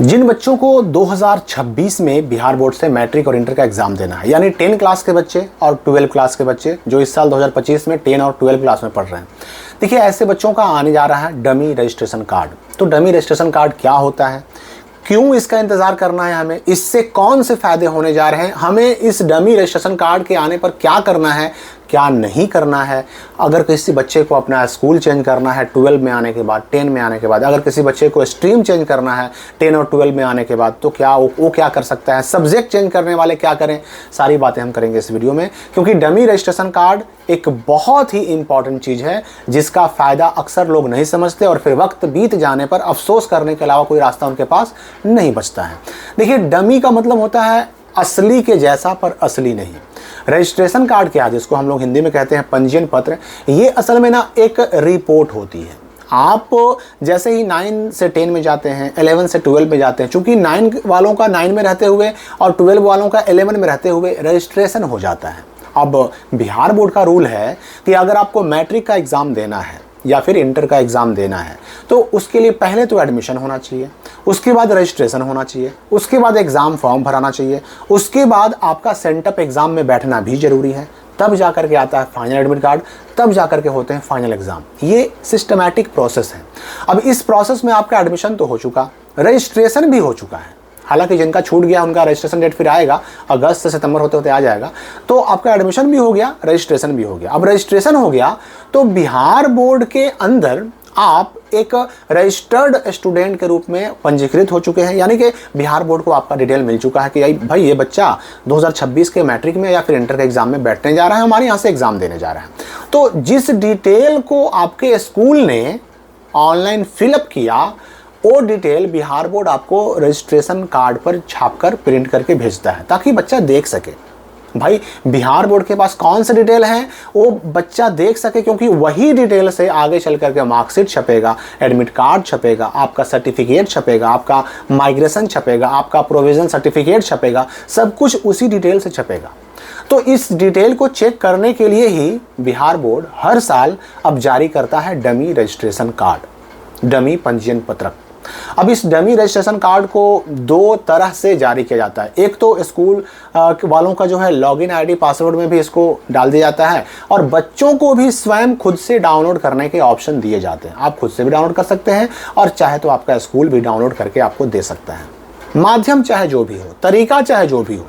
जिन बच्चों को 2026 में बिहार बोर्ड से मैट्रिक और इंटर का एग्जाम देना है, यानी 10 क्लास के बच्चे और 12 क्लास के बच्चे जो इस साल 2025 में 10 और 12 क्लास में पढ़ रहे हैं, देखिए ऐसे बच्चों का आने जा रहा है डमी रजिस्ट्रेशन कार्ड। तो डमी रजिस्ट्रेशन कार्ड क्या होता है, क्यों इसका इंतजार करना है हमें, इससे कौन से फायदे होने जा रहे हैं, हमें इस डमी रजिस्ट्रेशन कार्ड के आने पर क्या करना है क्या नहीं करना है, अगर किसी बच्चे को अपना स्कूल चेंज करना है 12 में आने के बाद, 10 में आने के बाद, अगर किसी बच्चे को स्ट्रीम चेंज करना है 10 और 12 में आने के बाद, तो क्या वो क्या कर सकता है, सब्जेक्ट चेंज करने वाले क्या करें, सारी बातें हम करेंगे इस वीडियो में। क्योंकि डमी रजिस्ट्रेशन कार्ड एक बहुत ही इंपॉर्टेंट चीज़ है जिसका फ़ायदा अक्सर लोग नहीं समझते और फिर वक्त बीत जाने पर अफसोस करने के अलावा कोई रास्ता उनके पास नहीं बचता है। देखिए, डमी का मतलब होता है असली के जैसा पर असली नहीं। रजिस्ट्रेशन कार्ड क्या है, जिसको हम लोग हिंदी में कहते हैं पंजीयन पत्र, ये असल में ना एक रिपोर्ट होती है। आप जैसे ही 9 से 10 में जाते हैं, 11 से 12 में जाते हैं, चूंकि 9 वालों का 9 में रहते हुए और 12 वालों का 11 में रहते हुए रजिस्ट्रेशन हो जाता है। अब बिहार बोर्ड का रूल है कि अगर आपको मैट्रिक का एग्ज़ाम देना है या फिर इंटर का एग्ज़ाम देना है तो उसके लिए पहले तो एडमिशन होना चाहिए, उसके बाद रजिस्ट्रेशन होना चाहिए, उसके बाद एग्ज़ाम फॉर्म भराना चाहिए, उसके बाद आपका सेंटअप एग्ज़ाम में बैठना भी ज़रूरी है, तब जा कर के आता है फाइनल एडमिट कार्ड, तब जा कर के होते हैं फाइनल एग्ज़ाम। ये सिस्टमैटिक प्रोसेस है। अब इस प्रोसेस में आपका एडमिशन तो हो चुका, रजिस्ट्रेशन भी हो चुका है। हालांकि जिनका छूट गया उनका रजिस्ट्रेशन डेट फिर आएगा, अगस्त से सितंबर होते होते आ जाएगा। तो आपका एडमिशन भी हो गया, रजिस्ट्रेशन भी हो गया। अब रजिस्ट्रेशन हो गया तो बिहार बोर्ड के अंदर आप एक रजिस्टर्ड स्टूडेंट के रूप में पंजीकृत हो चुके हैं, यानी कि बिहार बोर्ड को आपका डिटेल मिल चुका है कि भाई ये बच्चा 2026 के मैट्रिक में या फिर इंटर के एग्जाम में बैठने जा रहा है, हमारे यहाँ से एग्जाम देने जा रहा है। तो जिस डिटेल को आपके स्कूल ने ऑनलाइन फिलअप किया, वो डिटेल बिहार बोर्ड आपको रजिस्ट्रेशन कार्ड पर छापकर प्रिंट करके भेजता है ताकि बच्चा देख सके भाई बिहार बोर्ड के पास कौन सा डिटेल है, वो बच्चा देख सके। क्योंकि वही डिटेल से आगे चल करके मार्कशीट छपेगा, एडमिट कार्ड छपेगा, आपका सर्टिफिकेट छपेगा, आपका माइग्रेशन छपेगा, आपका प्रोविजन सर्टिफिकेट छपेगा, सब कुछ उसी डिटेल से छपेगा। तो इस डिटेल को चेक करने के लिए ही बिहार बोर्ड हर साल अब जारी करता है डमी रजिस्ट्रेशन कार्ड, डमी पंजीयन पत्रक। अब इस डमी रजिस्ट्रेशन कार्ड को 2 तरह से जारी किया जाता है। एक तो स्कूल वालों का जो है लॉगिन आईडी पासवर्ड में भी इसको डाल दिया जाता है और बच्चों को भी स्वयं खुद से डाउनलोड करने के ऑप्शन दिए जाते हैं। आप खुद से भी डाउनलोड कर सकते हैं और चाहे तो आपका स्कूल भी डाउनलोड करके आपको दे सकता है। माध्यम चाहे जो भी हो, तरीका चाहे जो भी हो,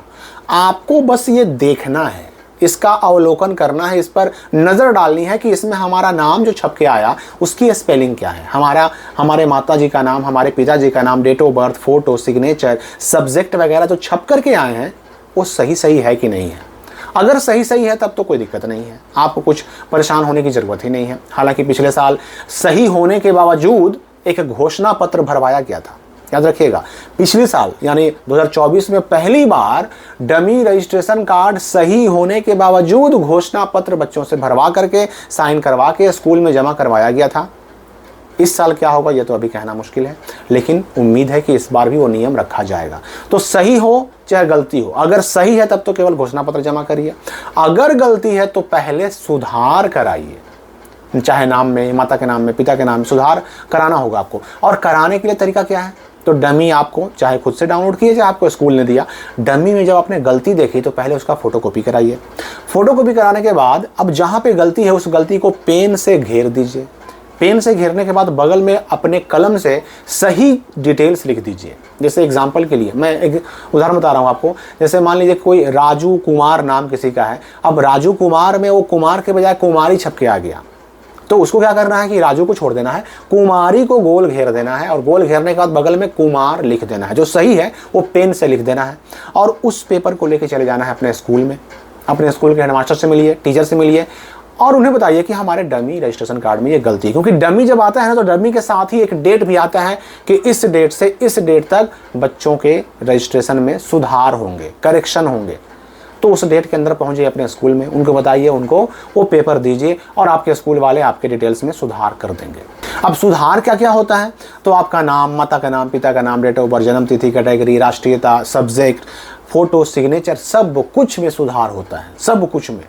आपको बस ये देखना है, इसका अवलोकन करना है, इस पर नज़र डालनी है कि इसमें हमारा नाम जो छप के आया उसकी स्पेलिंग क्या है, हमारे माता जी का नाम, हमारे पिताजी का नाम, date of birth, photo, signature, subject वगैरह जो छप करके आए हैं वो सही है कि नहीं है। अगर सही है तब तो कोई दिक्कत नहीं है, आपको कुछ परेशान होने की ज़रूरत ही नहीं है। हालांकि पिछले साल सही होने के बावजूद एक घोषणा पत्र भरवाया गया था, याद रखिएगा। पिछले साल यानी 2024 में पहली बार डमी रजिस्ट्रेशन कार्ड सही होने के बावजूद घोषणा पत्र बच्चों से भरवा करके साइन करवा के स्कूल में जमा करवाया गया था। इस साल क्या होगा ये तो अभी कहना मुश्किल है, लेकिन उम्मीद है कि इस बार भी वो नियम रखा जाएगा। तो सही हो चाहे गलती हो, अगर सही है तब तो केवल घोषणा पत्र जमा करिए, अगर गलती है तो पहले सुधार कराइए, चाहे नाम में, माता के नाम में, पिता के नाम में सुधार कराना होगा आपको। और कराने के लिए तरीका क्या है, तो डमी आपको चाहे खुद से डाउनलोड कीजिए, चाहे आपको स्कूल ने दिया। डमी में जब आपने गलती देखी तो पहले उसका फोटोकॉपी कराइए। फोटोकॉपी कराने के बाद अब जहाँ पे गलती है उस गलती को पेन से घेर दीजिए। पेन से घेरने के बाद बगल में अपने कलम से सही डिटेल्स लिख दीजिए। जैसे एग्जाम्पल के लिए मैं एक उदाहरण बता रहा हूँ आपको। जैसे मान लीजिए कोई राजू कुमार नाम किसी का है, अब राजू कुमार में वो कुमार के बजाय कुमारी छप के आ गया, तो उसको क्या करना है कि राजू को छोड़ देना है, कुमारी को गोल घेर देना है और गोल घेरने के बाद बगल में कुमार लिख देना है। जो सही है वो पेन से लिख देना है और उस पेपर को लेके चले जाना है अपने स्कूल में। अपने स्कूल के हेडमास्टर से मिलिए, टीचर से मिलिए और उन्हें बताइए कि हमारे डमी रजिस्ट्रेशन कार्ड में ये गलती है। क्योंकि डमी जब आता है ना तो डमी के साथ ही एक डेट भी आता है कि इस डेट से इस डेट तक बच्चों के रजिस्ट्रेशन में सुधार होंगे, करेक्शन होंगे। तो उस डेट के अंदर पहुंचिए अपने स्कूल में, उनको बताइए, उनको वो पेपर दीजिए और आपके स्कूल वाले आपके डिटेल्स में सुधार कर देंगे। अब सुधार क्या क्या होता है, तो आपका नाम, माता का नाम, पिता का नाम, डेट ऑफ बर्थ, जन्म तिथि, कैटेगरी, राष्ट्रीयता, सब्जेक्ट, फोटो, सिग्नेचर, सब कुछ में सुधार होता है, सब कुछ में।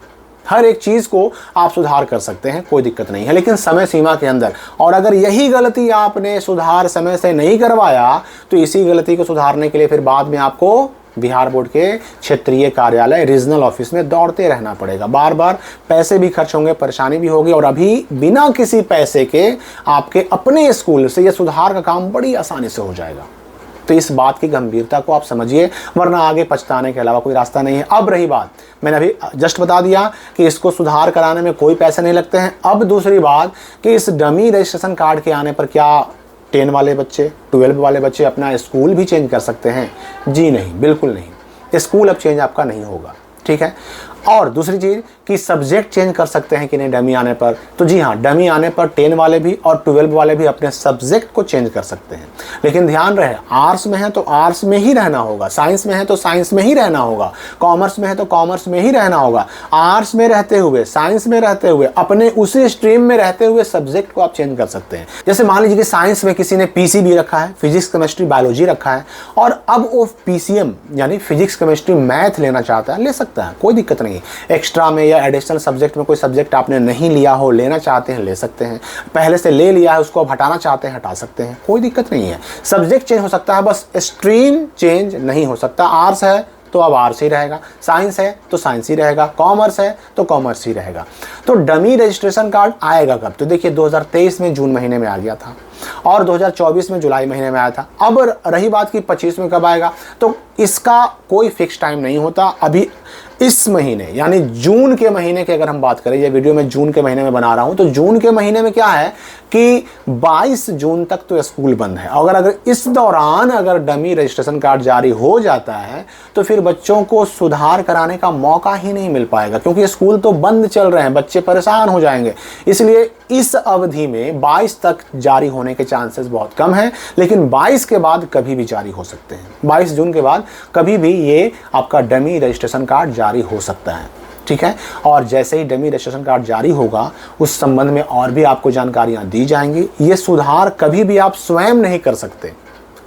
हर एक चीज़ को आप सुधार कर सकते हैं, कोई दिक्कत नहीं है, लेकिन समय सीमा के अंदर। और अगर यही गलती आपने सुधार समय से नहीं करवाया तो इसी गलती को सुधारने के लिए फिर बाद में आपको बिहार बोर्ड के क्षेत्रीय कार्यालय रीजनल ऑफिस में दौड़ते रहना पड़ेगा। बार बार पैसे भी खर्च होंगे, परेशानी भी होगी, और अभी बिना किसी पैसे के आपके अपने स्कूल से यह सुधार का काम बड़ी आसानी से हो जाएगा। तो इस बात की गंभीरता को आप समझिए, वरना आगे पछताने के अलावा कोई रास्ता नहीं है। अब रही बात, मैंने अभी जस्ट बता दिया कि इसको सुधार कराने में कोई पैसे नहीं लगते हैं। अब दूसरी बात कि इस डमी रजिस्ट्रेशन कार्ड के आने पर क्या 10 वाले बच्चे, 12 वाले बच्चे अपना स्कूल भी चेंज कर सकते हैं? जी नहीं, बिल्कुल नहीं। स्कूल अब चेंज आपका नहीं होगा, ठीक है। और दूसरी चीज़ कि सब्जेक्ट चेंज कर सकते हैं कि नहीं डमी आने पर? तो जी हाँ, डमी आने पर 10 वाले भी और 12 वाले भी अपने सब्जेक्ट को चेंज कर सकते हैं। लेकिन ध्यान रहे, आर्ट्स में है तो आर्ट्स में ही रहना होगा, साइंस में है तो साइंस में ही रहना होगा, कॉमर्स में है तो कॉमर्स में ही रहना होगा। आर्ट्स में रहते हुए, साइंस में रहते हुए, अपने उसी स्ट्रीम में रहते हुए सब्जेक्ट को आप चेंज कर सकते हैं। जैसे मान लीजिए कि साइंस में किसी ने पीसीबी रखा है, फिजिक्स केमिस्ट्री बायोलॉजी रखा है, और अब वो पीसीएम यानी फिजिक्स केमिस्ट्री मैथ लेना चाहता है, ले सकता है, कोई दिक्कत नहीं। एक्स्ट्रा में या एडिशनल सब्जेक्ट में कोई सब्जेक्ट आपने नहीं लिया हो, लेना चाहते हैं, ले सकते हैं। पहले से ले लिया है, उसको अब हटाना चाहते हैं, हटा सकते हैं, कोई दिक्कत नहीं है। सब्जेक्ट चेंज हो सकता है, बस स्ट्रीम चेंज नहीं हो सकता। आर्ट्स है तो अब आर्ट्स ही रहेगा, साइंस है तो साइंस ही रहेगा, कॉमर्स है तो कॉमर्स ही रहेगा। तो डमी रजिस्ट्रेशन कार्ड आएगा कब? तो देखिए 2023 में जून महीने में आ गया था और 2024 में जुलाई महीने में आया था। अब रही बात कि 25 में कब आएगा, तो इसका कोई फिक्स टाइम नहीं होता। अभी इस महीने यानी जून के महीने की अगर हम बात करें, ये वीडियो मैं जून के महीने में बना रहा हूं, तो जून के महीने में क्या है कि 22 जून तक तो स्कूल बंद है। अगर इस दौरान अगर डमी रजिस्ट्रेशन कार्ड जारी हो जाता है तो फिर बच्चों को सुधार कराने का मौका ही नहीं मिल पाएगा, क्योंकि स्कूल तो बंद चल रहे हैं, बच्चे परेशान हो जाएंगे। इसलिए इस अवधि में 22 तक जारी होने के चांसेस बहुत कम हैं, लेकिन 22 के बाद कभी भी जारी हो सकते हैं। 22 जून के बाद कभी भी ये आपका डमी रजिस्ट्रेशन कार्ड जारी हो सकता है, ठीक है। और जैसे ही डमी रजिस्ट्रेशन कार्ड जारी होगा उस संबंध में और भी आपको जानकारियां दी जाएंगी। ये सुधार कभी भी आप स्वयं नहीं कर सकते,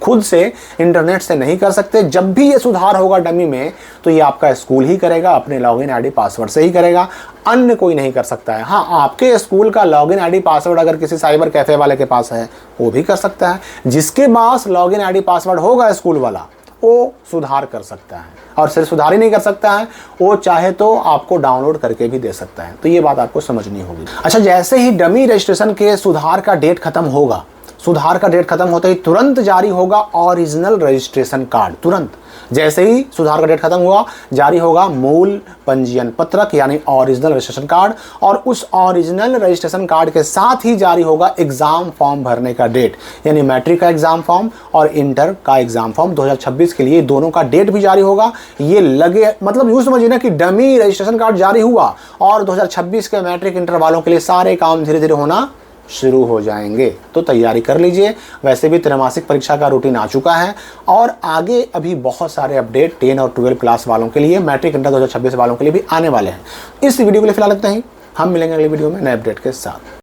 खुद से इंटरनेट से नहीं कर सकते। जब भी ये सुधार होगा डमी में तो ये आपका स्कूल ही करेगा, अपने लॉगिन आईडी पासवर्ड से ही करेगा, अन्य कोई नहीं कर सकता है। हाँ, आपके स्कूल का लॉगिन आईडी पासवर्ड अगर किसी साइबर कैफे वाले के पास है वो भी कर सकता है। जिसके पास लॉगिन आईडी पासवर्ड होगा स्कूल वाला, वो सुधार कर सकता है। और सिर्फ सुधार ही नहीं कर सकता है, वो चाहे तो आपको डाउनलोड करके भी दे सकता है। तो ये बात आपको समझनी होगी। अच्छा, जैसे ही डमी रजिस्ट्रेशन के सुधार का डेट खत्म होगा, सुधार का डेट खत्म होते ही तुरंत जारी होगा ओरिजिनल रजिस्ट्रेशन कार्ड। तुरंत जैसे ही सुधार का डेट खत्म हुआ जारी होगा मूल पंजीयन पत्रक यानी ओरिजिनल रजिस्ट्रेशन कार्ड, और उस ओरिजिनल रजिस्ट्रेशन कार्ड के साथ ही जारी होगा एग्जाम फॉर्म भरने का डेट, यानी मैट्रिक का एग्जाम फॉर्म और इंटर का एग्जाम फॉर्म 2026 के लिए दोनों का डेट भी जारी होगा। ये लगे मतलब यूँ समझिए ना कि डमी रजिस्ट्रेशन कार्ड जारी हुआ और 2026 के मैट्रिक इंटर वालों के लिए सारे काम धीरे धीरे होना शुरू हो जाएंगे। तो तैयारी कर लीजिए। वैसे भी त्रैमासिक परीक्षा का रूटीन आ चुका है और आगे अभी बहुत सारे अपडेट 10 और 12 क्लास वालों के लिए, मैट्रिक इंटर 2026 वालों के लिए भी आने वाले हैं। इस वीडियो के लिए फिलहाल इतना ही, हम मिलेंगे अगली वीडियो में नए अपडेट के साथ।